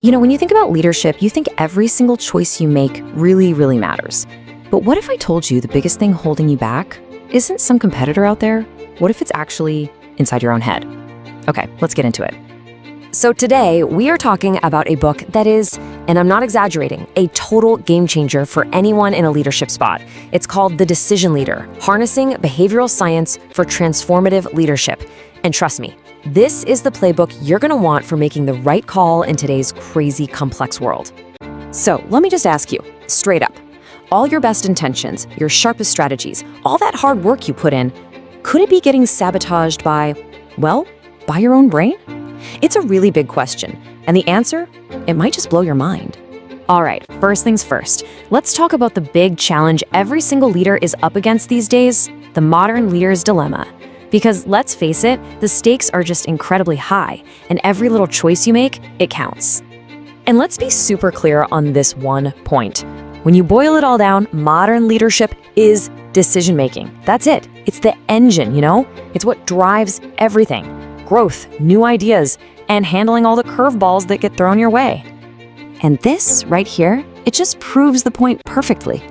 When you think about leadership, you think every single choice you make really, really matters. But what if I told you the biggest thing holding you back isn't some competitor out there? What if it's actually inside your own head? Okay, let's get into it. So today, we are talking about a book that is, and I'm not exaggerating, a total game changer for anyone in a leadership spot. It's called The Decision Leader: Harnessing Behavioral Science for Transformative Leadership. And trust me, this is the playbook you're going to want for making the right call in today's crazy, complex world. So let me just ask you, straight up, all your best intentions, your sharpest strategies, all that hard work you put in, could it be getting sabotaged by your own brain? It's a really big question, and the answer, it might just blow your mind. All right, first things first, let's talk about the big challenge every single leader is up against these days, the modern leader's dilemma. Because let's face it, the stakes are just incredibly high, and every little choice you make, it counts. And let's be super clear on this one point. When you boil it all down, modern leadership is decision-making. That's it. It's the engine, It's what drives everything. Growth, new ideas, and handling all the curveballs that get thrown your way. And this right here, it just proves the point perfectly.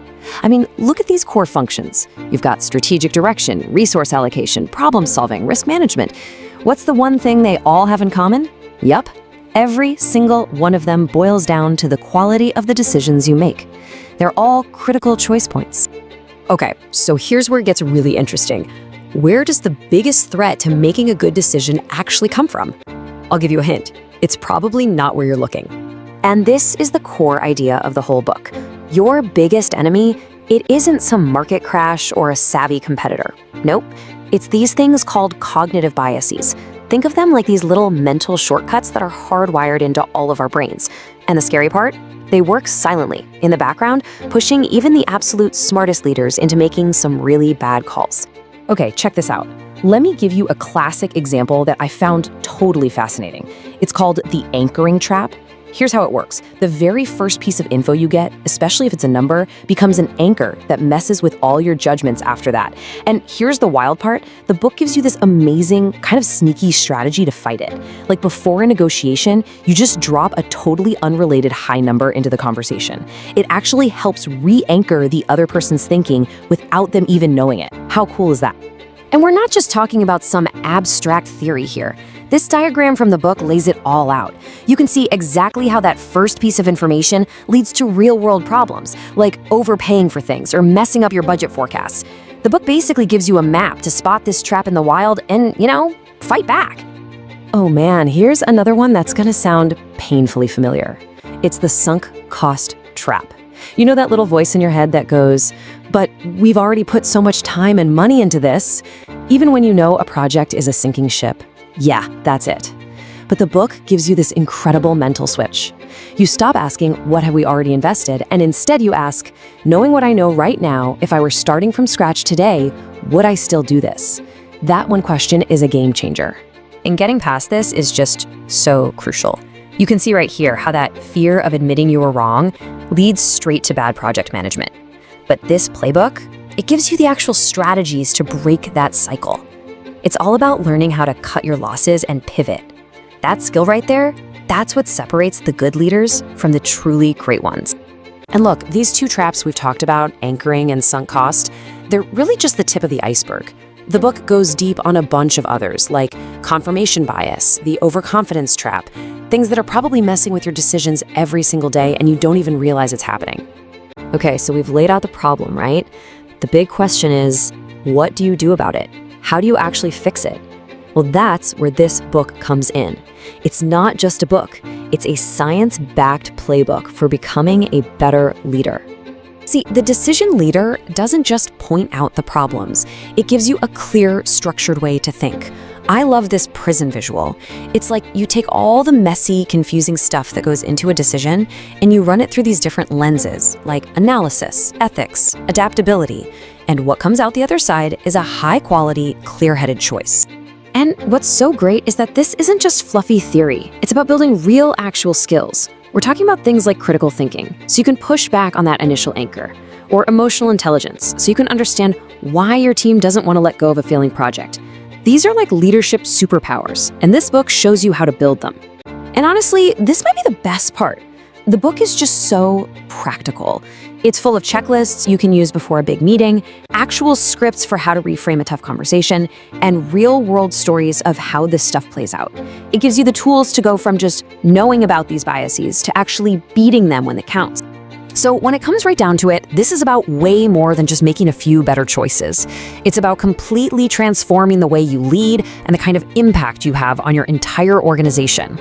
Look at these core functions. You've got strategic direction, resource allocation, problem solving, risk management. What's the one thing they all have in common? Yup, every single one of them boils down to the quality of the decisions you make. They're all critical choice points. Okay, so here's where it gets really interesting. Where does the biggest threat to making a good decision actually come from? I'll give you a hint. It's probably not where you're looking. And this is the core idea of the whole book. Your biggest enemy, it isn't some market crash or a savvy competitor. Nope, it's these things called cognitive biases. Think of them like these little mental shortcuts that are hardwired into all of our brains. And the scary part? They work silently, in the background, pushing even the absolute smartest leaders into making some really bad calls. Okay, check this out. Let me give you a classic example that I found totally fascinating. It's called the anchoring trap. Here's how it works. The very first piece of info you get, especially if it's a number, becomes an anchor that messes with all your judgments after that. And here's the wild part. The book gives you this amazing, kind of sneaky strategy to fight it. Like before a negotiation, you just drop a totally unrelated high number into the conversation. It actually helps re-anchor the other person's thinking without them even knowing it. How cool is that? And we're not just talking about some abstract theory here. This diagram from the book lays it all out. You can see exactly how that first piece of information leads to real-world problems, like overpaying for things or messing up your budget forecasts. The book basically gives you a map to spot this trap in the wild and, fight back. Oh man, here's another one that's gonna sound painfully familiar. It's the sunk cost trap. You know that little voice in your head that goes, "But we've already put so much time and money into this," even when you know a project is a sinking ship. Yeah, that's it. But the book gives you this incredible mental switch. You stop asking, what have we already invested? And instead you ask, knowing what I know right now, if I were starting from scratch today, would I still do this? That one question is a game changer. And getting past this is just so crucial. You can see right here how that fear of admitting you were wrong leads straight to bad project management. But this playbook, it gives you the actual strategies to break that cycle. It's all about learning how to cut your losses and pivot. That skill right there, that's what separates the good leaders from the truly great ones. And look, these two traps we've talked about, anchoring and sunk cost, they're really just the tip of the iceberg. The book goes deep on a bunch of others, like confirmation bias, the overconfidence trap, things that are probably messing with your decisions every single day and you don't even realize it's happening. Okay, so we've laid out the problem, right? The big question is, what do you do about it? How do you actually fix it? Well, that's where this book comes in. It's not just a book. It's a science-backed playbook for becoming a better leader. See, the decision leader doesn't just point out the problems. It gives you a clear, structured way to think. I love this prison visual. It's like you take all the messy, confusing stuff that goes into a decision and you run it through these different lenses, like analysis, ethics, adaptability. And what comes out the other side is a high-quality, clear-headed choice. And what's so great is that this isn't just fluffy theory. It's about building real, actual skills. We're talking about things like critical thinking, so you can push back on that initial anchor, or emotional intelligence, so you can understand why your team doesn't want to let go of a failing project. These are like leadership superpowers, and this book shows you how to build them. And honestly, this might be the best part. The book is just so practical. It's full of checklists you can use before a big meeting, actual scripts for how to reframe a tough conversation, and real-world stories of how this stuff plays out. It gives you the tools to go from just knowing about these biases to actually beating them when it counts. So when it comes right down to it, this is about way more than just making a few better choices. It's about completely transforming the way you lead and the kind of impact you have on your entire organization.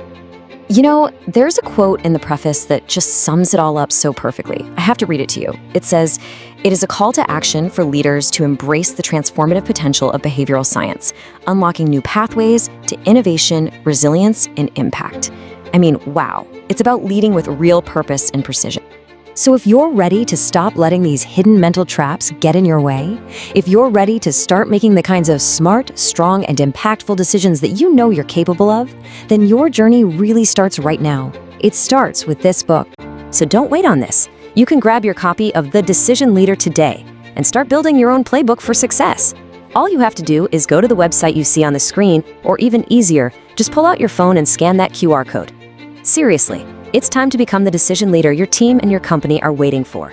You know, there's a quote in the preface that just sums it all up so perfectly. I have to read it to you. It says, "It is a call to action for leaders to embrace the transformative potential of behavioral science, unlocking new pathways to innovation, resilience, and impact." I mean, wow. It's about leading with real purpose and precision. So if you're ready to stop letting these hidden mental traps get in your way, if you're ready to start making the kinds of smart, strong, and impactful decisions that you know you're capable of, then your journey really starts right now. It starts with this book. So don't wait on this. You can grab your copy of The Decision Leader today and start building your own playbook for success. All you have to do is go to the website you see on the screen, or even easier, just pull out your phone and scan that QR code. Seriously. It's time to become the decision leader your team and your company are waiting for.